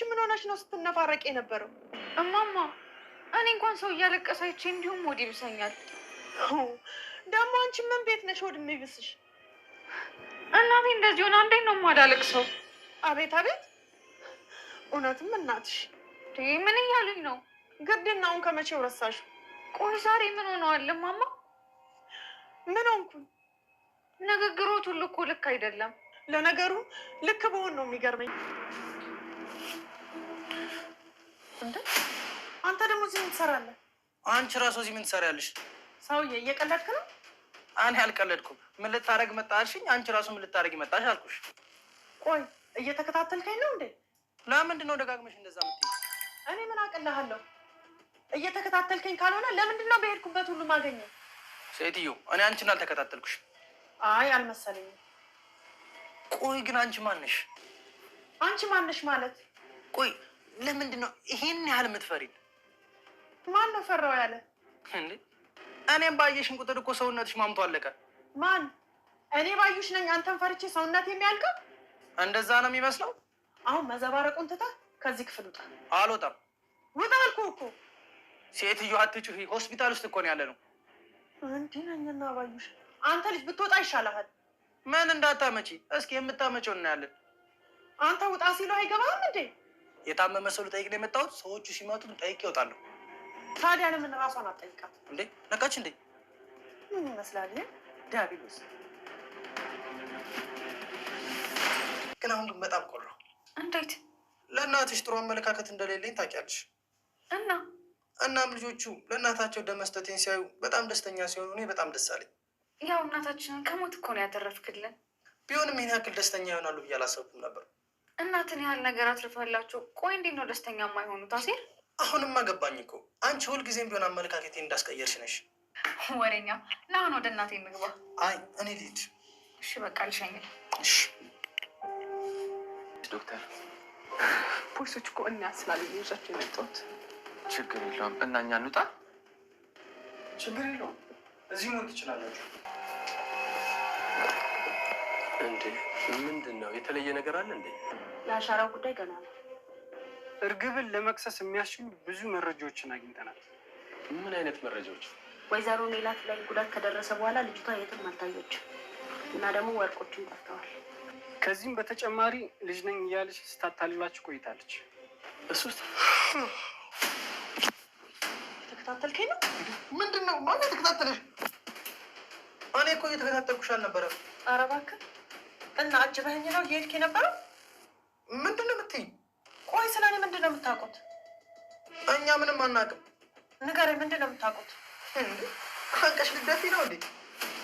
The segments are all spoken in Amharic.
ምን ሆነሽ ነው ስትነፋረቅ የነበረው? እማማ እኔ እንኳን ሰው እያለቀሰ አይቼ እንዲሁም ሆድ ይብሰኛል። ደግሞ አንቺ ምን ቤት ነሽ ሆድ የሚብስሽ? እናቴ እንደዚህ ሆና እንዴት ነው የማላለቅሰው? አቤት አቤት! እውነትም እናትሽ ምን እያሉኝ ነው? ግድናውን ከመቼው ረሳሽ? ቆይ ዛሬ ምን ሆነዋል እማማ? ምን ሆንኩኝ? ንግግሮት ሁሉ እኮ ልክ አይደለም። ለነገሩ ልክ በሆን ነው የሚገርመኝ። እንዴ አንተ ደግሞ እዚህ ምን ትሰራለህ? አንቺ ራስዎ እዚህ ምን ትሰሪያለሽ? ሰውዬ እየቀለድክ ነው? እኔ አልቀለድኩም። ምን ልታረግ መጣህ አልሽኝ? አንቺ ራስዎ ምን ልታረጊ መጣሽ አልኩሽ። ቆይ እየተከታተልከኝ ነው እንዴ? ለምንድን ነው ደጋግመሽ እንደዛ የምትይኝ? እኔ ምን አቅልሃለሁ? እየተከታተልከኝ ካልሆነ ለምንድን ነው በሄድኩበት ሁሉ ማገኘው? ሴትዮ እኔ አንቺን አልተከታተልኩሽ። አይ አልመሰለኝም። ቆይ ግን አንቺ ማነሽ? አንቺ ማነሽ ማለት? ቆይ ለምንድን ነው ይሄን ያህል የምትፈሪን? ማን ነው ፈራው ያለ እንዴ? እኔም ባየሽን ቁጥር እኮ ሰውነትሽ ማምቶ አለቀ። ማን? እኔ ባዩሽ ነኝ አንተን ፈርቼ ሰውነት የሚያልቀው? እንደዛ ነው የሚመስለው። አሁን መዘባረቁን ትተህ ከዚህ ክፍል ውጣ። አልወጣም። ውጣ አልኩህ እኮ። ሴትዮ አትጩሂ፣ ሆስፒታል ውስጥ እኮ ነው ያለ ነው። እንዲህ ነኝና ባዩሽ፣ አንተ ልጅ ብትወጣ ይሻልሃል። ምን እንዳታመጪ፣ እስኪ የምታመጪው እናያለን። አንተ ውጣ ሲለው አይገባም እንዴ? የታመመ ሰው ልጠይቅ ነው የመጣሁት። ሰዎቹ ሲመጡ ጠይቄ እወጣለሁ። ታዲያ ለምን ራሷን አትጠይቃት እንዴ? ነቃች እንዴ? ምን ይመስላል ዲያብሎስ። ግን አሁን ግን በጣም ቆራሁ። እንዴት? ለእናትሽ ጥሩ አመለካከት እንደሌለኝ ታውቂያለሽ። እናም ልጆቹ ለእናታቸው ደም መስጠቴን ሲያዩ በጣም ደስተኛ ሲሆኑ እኔ በጣም ደስ አለኝ። ያው እናታችንን ከሞት እኮ ነው ያተረፍክልን። ቢሆንም ይህን ያክል ደስተኛ ይሆናሉ ብዬ አላሰብኩም ነበር። እናትን ያህል ነገር አትርፋላችሁ። ቆይ እንዴት ነው ደስተኛ የማይሆኑት አሴር? አሁንማ ገባኝ እኮ አንቺ ሁልጊዜም ቢሆን አመለካከቴን እንዳስቀየርሽ ነሽ። ወሬኛ። ለአሁን ወደ እናቴ እንግባ። አይ እኔ ልሂድ። እሺ በቃ ልሸኝል። እሺ ዶክተር፣ ፖሊሶች እኮ እና ስላሉ ይዛቸው የመጣሁት። ችግር የለውም እና እኛ እንውጣ። ችግር የለውም እዚህ ነው ትችላላችሁ። እንዴ ምንድን ነው የተለየ ነገር አለ እንዴ? የአሻራው ጉዳይ ገና ነው። እርግብን ለመክሰስ የሚያስችሉ ብዙ መረጃዎችን አግኝተናል። ምን አይነት መረጃዎች? ወይዘሮ ሜላት ላይ ጉዳት ከደረሰ በኋላ ልጅቷ የትም አልታየችም እና ደግሞ ወርቆችን ጠፍተዋል። ከዚህም በተጨማሪ ልጅ ነኝ እያለች ስታታልላችሁ ቆይታለች። እሱስ ተከታተልከኝ ነው? ምንድን ነው ማን ተከታተለሽ? እኔ እኮ እየተከታተልኩሽ አልነበረም። ኧረ እባክህ እና አጅበኸኝ ነው እየሄድክ የነበረው? ምንድን ነው የምትይኝ? ቆይ ስለ እኔ ምንድን ነው የምታውቁት? እኛ ምንም አናውቅም። ንገረኝ፣ ምንድን ነው የምታውቁት? አንቀሽ ልደፊ ነው እንዴ?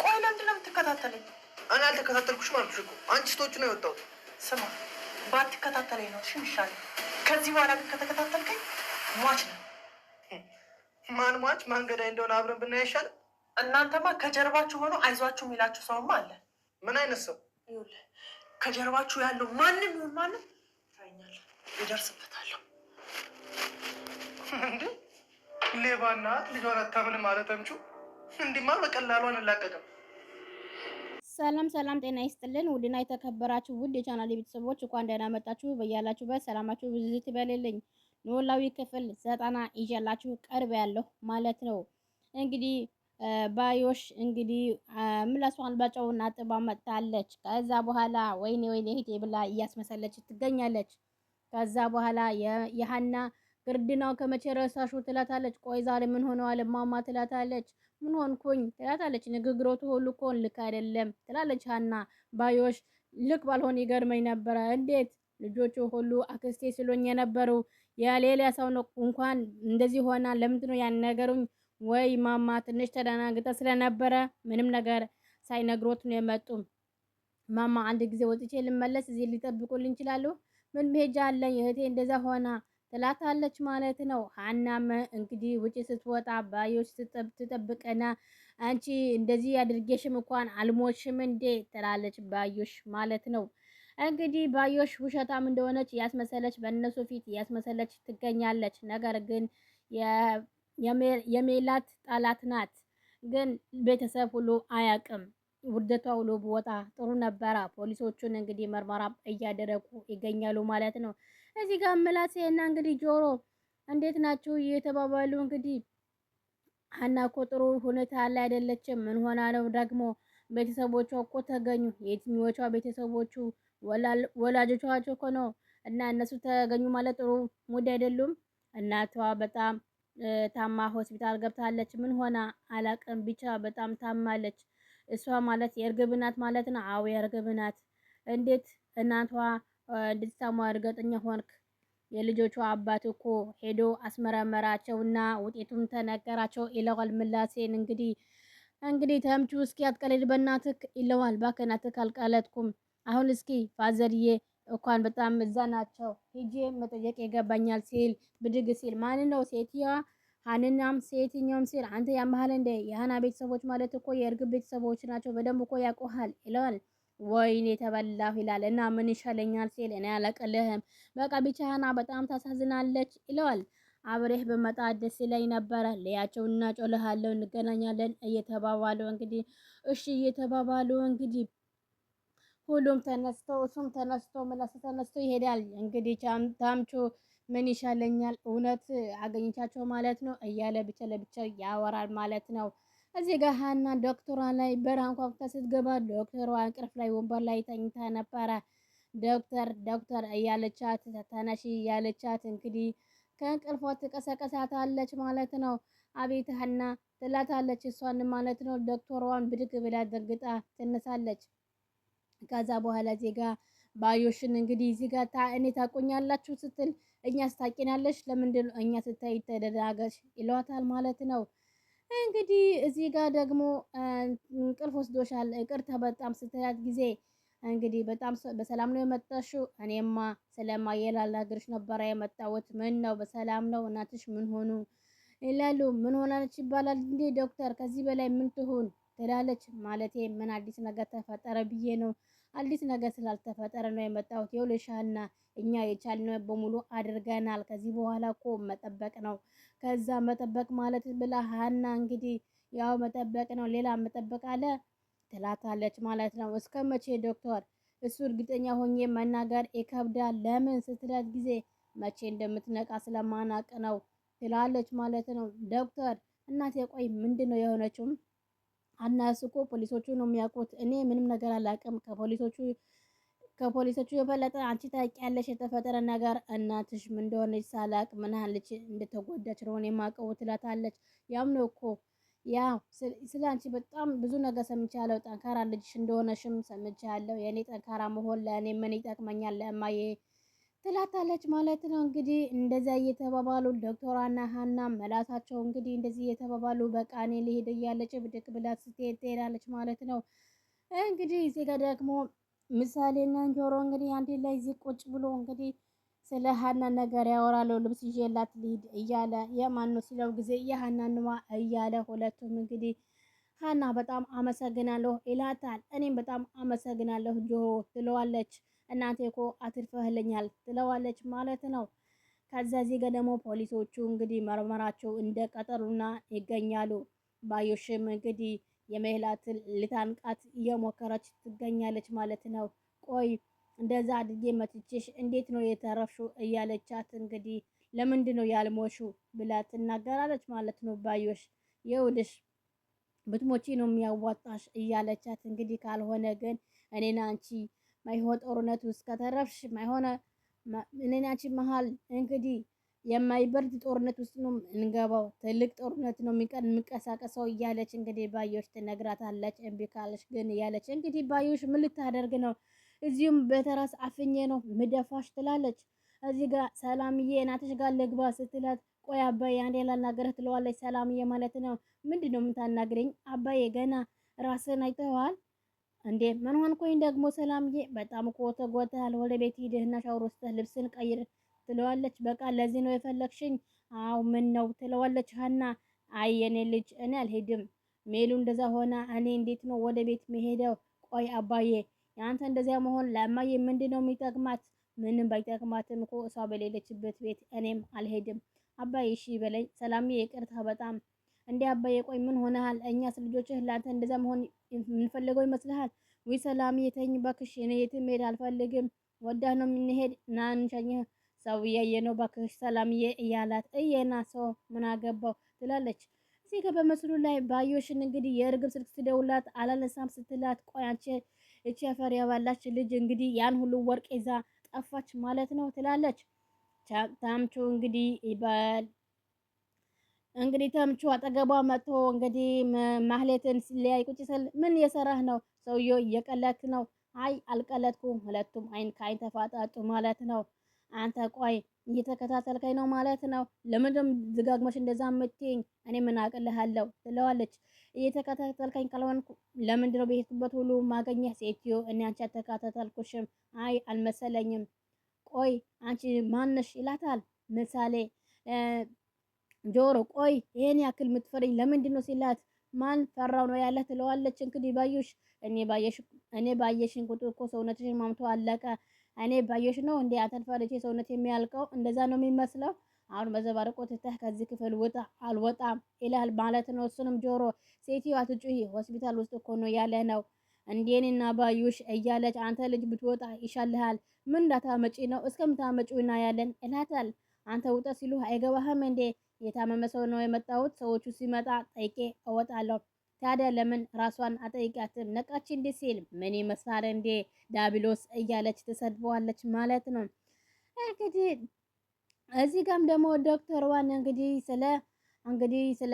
ቆይ ለምንድን ነው የምትከታተለኝ? እኔ አልተከታተልኩሽም አልኩሽ እኮ። አንቺ ስቶቹ ነው የወጣሁት። ስማ ባትከታተለኝ ነው እሺ የሚሻለው። ከዚህ በኋላ ግን ከተከታተልከኝ ሟች ነው። ማን ሟች ማን ገዳይ እንደሆነ አብረን ብናይ አይሻልም? እናንተማ ከጀርባችሁ ሆኖ አይዟችሁ የሚላችሁ ሰውማ አለ። ምን አይነት ሰው? ይኸውልህ ከጀርባችሁ ያለው ማንም ይሁን ማንም ታይኛለህ፣ ይደርስበታለሁ። እንዴ ሌባ እናት ልጇን አታምንም ማለት አምጪው። እንዲህማ በቀላሉ አንላቀቅም። ሰላም ሰላም፣ ጤና ይስጥልን ውድና የተከበራችሁ ውድ የቻናል ቤተሰቦች እንኳን ደህና መጣችሁ። በያላችሁበት ሰላማችሁ ብዝት ይበልልኝ። ኖላዊ ክፍል 90 ይዤላችሁ ቀርብ ያለሁ ማለት ነው። እንግዲህ ባዮሽ እንግዲህ ምላሷን በጨውና ጥባ መጥታለች። ከዛ በኋላ ወይኔ እህቴ ብላ እያስመሰለች ትገኛለች። ከዛ በኋላ የሀና ግርድናው ከመቼ ረሳሹ ትላታለች። ቆይ ዛሬ ምን ሆነዋል ማማ ትላታለች። ምን ሆንኩኝ ትላታለች። ንግግሮቱ ሁሉ እኮ ልክ አይደለም ትላለች ሀና። ባዮሽ ልክ ባልሆን ይገርመኝ ነበረ። እንዴት ልጆቹ ሁሉ አክስቴ ስሎኝ የነበሩ የሌላ ሰው ነው እንኳን እንደዚህ ሆና ለምንድን ነው ያን ነገሩኝ? ወይ ማማ ትንሽ ተደናግጠ ስለነበረ ምንም ነገር ሳይነግሮት ነው የመጡ። ማማ አንድ ጊዜ ወጥቼ ልመለስ እዚህ ሊጠብቁልኝ ይችላሉ? ምን መሄጃ አለኝ እህቴ እንደዛ ሆና ትላታለች ማለት ነው። ሀናም እንግዲህ ውጪ ስትወጣ ባዮሽ ትጠብቀና አንቺ እንደዚህ አድርጌሽም እንኳን አልሞሽም እንዴ ትላለች ባዮሽ ማለት ነው። እንግዲህ ባዮሽ ውሸታም እንደሆነች ያስመሰለች በእነሱ ፊት ያስመሰለች ትገኛለች። ነገር ግን የሜላት ጠላት ናት። ግን ቤተሰብ ሁሉ አያውቅም። ውርደቷ ሁሉ ቦታ ጥሩ ነበረ። ፖሊሶቹን እንግዲህ ምርመራ እያደረጉ ይገኛሉ ማለት ነው። እዚህ ጋር ምላሴና እንግዲህ ጆሮ እንዴት ናችሁ እየተባባሉ እንግዲህ ሀና እኮ ጥሩ ሁኔታ ላይ አይደለችም። ምን ሆና ነው ደግሞ? ቤተሰቦቿ እኮ ተገኙ። የትኞቿ ቤተሰቦቹ? ወላጆቿ እኮ ነው። እና እነሱ ተገኙ ማለት ጥሩ ሙድ አይደሉም። እናቷ በጣም ታማ ሆስፒታል ገብታለች። ምን ሆና አላቅም፣ ብቻ በጣም ታማለች። እሷ ማለት የእርግብ ናት ማለት ነው? አዎ የእርግብ ናት። እንዴት እናቷ እንድትታማ እርግጠኛ ሆንክ? የልጆቿ አባት እኮ ሄዶ አስመረመራቸውና ውጤቱን ተነገራቸው ይለዋል ምላሴን። እንግዲህ ተምቹ እስኪ አትቀልድ በእናትህ ይለዋል። እባክህ አልቀለድኩም። አሁን እስኪ ፋዘርዬ እንኳን በጣም እዛ ናቸው ሂጄ መጠየቅ ይገባኛል ሲል ብድግ ሲል ማን ነው? ሴትየዋ ሀንናም ሴትኛውም ሲል አንተ ያመሃል እንደ የሀና ቤተሰቦች ማለት እኮ የእርግብ ቤተሰቦች ናቸው። በደንብ እኮ ያውቁሃል ይለዋል። ወይኔ ተበላሁ ይላል። እና ምን ይሻለኛል ሲል እኔ አላቅልህም፣ በቃ ብቻ ሀና በጣም ታሳዝናለች ይለዋል። አብሬህ በመጣ ደስ ይለኝ ነበረ፣ ለያቸውና ጮልሃለሁ፣ እንገናኛለን እየተባባሉ እንግዲህ እሺ እየተባባሉ እንግዲህ ሁሉም ተነስቶ እሱም ተነስቶ ምላስ ተነስቶ ይሄዳል። እንግዲህ ታምቹ ምን ይሻለኛል እውነት አገኘቻቸው ማለት ነው እያለ ብቻ ለብቻ ያወራል ማለት ነው። እዚህ ጋር ሀና ዶክተሯ ላይ በር አንኳኩታ ስትገባ ዶክተሯ እንቅልፍ ላይ ወንበር ላይ ተኝታ ነበረ። ዶክተር እያለቻት ተነሺ እያለቻት እንግዲህ ከእንቅልፏ ትቀሰቀሳታለች ማለት ነው። አቤት ሀና ትላታለች እሷን ማለት ነው። ዶክተሯን ብድግ ብላ ደንግጣ ትነሳለች። ከዛ በኋላ እዚህ ጋር ባዮሽን እንግዲህ እዚህ ጋር እኔ ታቆኛላችሁ ስትል እኛስ ታቂናለሽ ለምንድን ነው እኛ ስታይ ተደናገሽ ይሏታል ማለት ነው። እንግዲህ እዚህ ጋር ደግሞ እንቅልፍ ወስዶሻል ይቅርታ በጣም ስትላት ጊዜ እንግዲህ በጣም በሰላም ነው የመጣሽው? እኔማ ስለማየ ላናግርሽ ነበረ የመጣሁት። ምን ነው በሰላም ነው? እናትሽ ምን ሆኑ ይላሉ። ምን ሆናለች ይባላል እንዴ ዶክተር ከዚህ በላይ ምን ትሁን ትላለች። ማለቴ ምን አዲስ ነገር ተፈጠረ ብዬ ነው። አዲስ ነገር ስላልተፈጠረ ነው የመጣሁት። ይኸውልሽ ሀና እኛ የቻልነው በሙሉ አድርገናል። ከዚህ በኋላ እኮ መጠበቅ ነው። ከዛ መጠበቅ ማለት ብላ ሀና እንግዲህ ያው መጠበቅ ነው ሌላ መጠበቅ አለ ትላታለች ማለት ነው። እስከ መቼ ዶክተር? እሱ እርግጠኛ ሆኜ መናገር ይከብዳል። ለምን ስትላት ጊዜ መቼ እንደምትነቃ ስለማናቅ ነው ትላለች ማለት ነው። ዶክተር እናቴ ቆይ ምንድን ነው የሆነችው? አናስ እኮ ፖሊሶቹ ነው የሚያውቁት። እኔ ምንም ነገር አላውቅም። ከፖሊሶቹ የበለጠ አንቺ ታውቂያለሽ የተፈጠረ ነገር። እናትሽ ምን እንደሆነች ሳላቅ ምን ያህል እንደተጎዳች ነው የማውቀው ትላታለች። ያም ነው እኮ ያው ስለ አንቺ በጣም ብዙ ነገር ሰምቻለሁ። ጠንካራ ልጅሽ እንደሆነሽም ሰምቻለሁ። የኔ ጠንካራ መሆን ለእኔ ምን ይጠቅመኛል ለእማዬ ትላታለች ማለት ነው። እንግዲህ እንደዛ እየተባባሉ ዶክተሯና ሀና መላሳቸው እንግዲህ እንደዚህ እየተባባሉ በቃ እኔ ልሄድ እያለች ብድቅ ብላ ስትሄድ ትሄዳለች ማለት ነው። እንግዲህ እዚህ ጋር ደግሞ ምሳሌና ጆሮ እንግዲህ አንድ ላይ እዚህ ቁጭ ብሎ እንግዲህ ስለ ሀና ነገር ያወራሉ። ልብስ ይዤላት ልሂድ እያለ የማን ነው ሲለው ጊዜ የሀናንማ እያለ ሁለቱም እንግዲህ ሀና በጣም አመሰግናለሁ ይላታል። እኔም በጣም አመሰግናለሁ ጆሮ ትለዋለች። እናንተ እኮ አትርፈህልኛል ትለዋለች ማለት ነው። ከዛ እዚህ ጋር ደግሞ ፖሊሶቹ እንግዲህ መርመራቸው እንደቀጠሉና ይገኛሉ። ባዮሽም እንግዲህ የሜላትን ልታንቃት እየሞከረች ትገኛለች ማለት ነው። ቆይ እንደዛ አድርጌ መትቼሽ እንዴት ነው የተረፍሽው? እያለቻት እንግዲህ ለምንድን ነው ያልሞሹ ብላ ትናገራለች ማለት ነው። ባዮሽ ይኸውልሽ ብትሞቺ ነው የሚያዋጣሽ እያለቻት እንግዲህ ካልሆነ ግን እኔና አንቺ ማይሆን ጦርነት ውስጥ ከተረፍሽ ማይሆነ እኔና አንቺ መሀል እንግዲህ የማይበርድ ጦርነት ውስጥ ነው እንገባው። ትልቅ ጦርነት ነው የሚቀሳቀሰው እያለች እንግዲህ ባዮሽ ትነግራታለች። እምቢ ካለች ግን እያለች እንግዲህ ባዮሽ ምን ልታደርግ ነው? እዚሁም በተራስ አፍኜ ነው ምደፋሽ ትላለች። እዚህ ጋር ሰላምዬ እናትሽ ጋር ልግባ ስትላት ቆይ አባዬ አንዴ ላናገርህ ትለዋለች። ሰላምዬ ማለት ነው። ምንድን ነው የምታናግረኝ አባዬ? ገና ራስን አይተኸዋል እንዴ? ምን ሆንኩኝ ደግሞ ሰላምዬ? በጣም እኮ ተጎድተሃል። ወደ ቤት ሂድህና ሻወር ወስደህ ልብስን ቀይር ትለዋለች። በቃ ለዚህ ነው የፈለግሽኝ? አዎ ምን ነው ትለዋለች ሀና። አይ የኔ ልጅ እኔ አልሄድም። ሜሉ እንደዛ ሆና እኔ እንዴት ነው ወደ ቤት መሄደው? ቆይ አባዬ ያንተ እንደዚያ መሆን ለማዬ ምንድን ነው የሚጠቅማት? ምንም ባይጠቅማትም እኮ እሷ በሌለችበት ቤት እኔም አልሄድም። አባዬ እሺ በለኝ። ሰላምዬ ይቅርታ በጣም እንዴ አባዬ ቆይ ምን ሆነሃል? እኛስ ልጆችህ ላንተ እንደዛ መሆን የምንፈልገው ይመስልሃል? ወይ ሰላምዬ ተኝ እባክሽ፣ እኔ የትም መሄድ አልፈልግም። ወዳህ ነው የምንሄድ ና እንሸኝህ። ሰው እያየ ነው ባክሽ ሰላምዬ እያላት እየና ሰው ምን አገባው ትላለች። እዚህ ጋር በመስሉ ላይ ባዮሽን እንግዲህ የእርግብ ስልክ ስትደውላት አላነሳም ስትላት ቆይ አንቺ እቺ አፈር ያባላች ልጅ እንግዲህ ያን ሁሉ ወርቅ ይዛ ጠፋች ማለት ነው ትላለች። ታምቹ እንግዲህ ተምቹ አጠገቧ መጥቶ እንግዲህ ማህሌትን ሲለያይ ቁጭ ስል ምን የሰራህ ነው? ሰውየው እየቀለድክ ነው? አይ አልቀለድኩም። ሁለቱም አይን ከአይን ተፋጣጡ ማለት ነው። አንተ ቆይ እየተከታተልከኝ ነው ማለት ነው? ለምንድነው ዝጋግመሽ እንደዛ የምትይኝ? እኔ ምን አቅልሃለሁ ትለዋለች። እየተከታተልከኝ ካልሆንኩ ለምንድነው በሄድኩበት ሁሉ ማገኘህ? ሴትዮ እኔ አንቺ አልተከታተልኩሽም። አይ አልመሰለኝም። ቆይ አንቺ ማነሽ? ይላታል ምሳሌ ጆሮ ቆይ ይሄን ያክል የምትፈሪኝ ለምንድን ነው ሲላት ማን ፈራው ነው ያለ ትለዋለች። እንግዲህ ባዩሽ እኔ ባየሽን ቁጥር እኮ ሰውነትሽን ማምቶ አለቀ። እኔ ባዩሽ ነው እንዴ አንተን ፈርቼ ሰውነት የሚያልቀው? እንደዛ ነው የሚመስለው? አሁን በዘባርቆ ትተህ ከዚህ ክፍል ውጣ። አልወጣም ይላል ማለት ነው። እሱንም ጆሮ ሴትዮ አትጩሂ፣ ሆስፒታል ውስጥ እኮ ነው ያለ ነው እንዴንና ባዩሽ እያለች አንተ ልጅ ብትወጣ ይሻልሃል። ምን እንዳታመጪ ነው? እስከምታመጪው እናያለን ይላታል። አንተ ውጣ ሲሉ አይገባህም እንዴ? የታመመ ሰው ነው የመጣሁት። ሰዎቹ ሲመጣ ጠይቄ እወጣለሁ። ታዲያ ለምን ራሷን አጠይቃትም? ነቃች እንዴ ሲል ምን ይመስላል እንዴ ዳቢሎስ እያለች ትሰድበዋለች ማለት ነው። እንግዲህ እዚህ ጋም ደግሞ ዶክተር ዋን እንግዲህ ስለ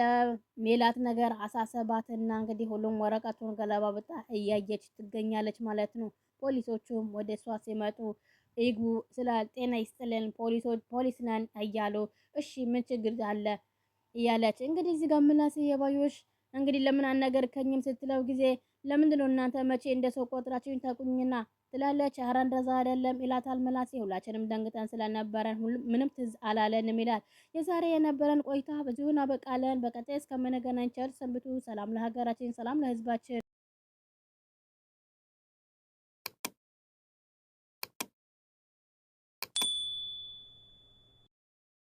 ሜላት ነገር አሳሰባትና እንግዲህ ሁሉም ወረቀቱን ገለባብጣ እያየች ትገኛለች ማለት ነው። ፖሊሶቹም ወደ እሷ ሲመጡ ይግቡ ስለ ጤና ይስጥልን ፖሊስ ነን እያሉ እሺ ምን ችግር አለ እያለች እንግዲህ እዚህ ጋር ምላሴ የባዮሽ እንግዲህ ለምን አልነገርከኝም ስትለው ጊዜ ለምንድነው እናንተ መቼ እንደ ሰው ቆጥራችሁኝ ታቁኝና ትላለች። ኧረ እንደዛ አይደለም ይላታል ምላሴ። ሁላችንም ደንግጠን ስለነበረን ምንም ትዝ አላለንም ይላል። የዛሬ የነበረን ቆይታ በዚሁ እናበቃለን። በቀጣይ እስከምንገናኝ ቸር ሰንብቱ። ሰላም ለሀገራችን፣ ሰላም ለሕዝባችን።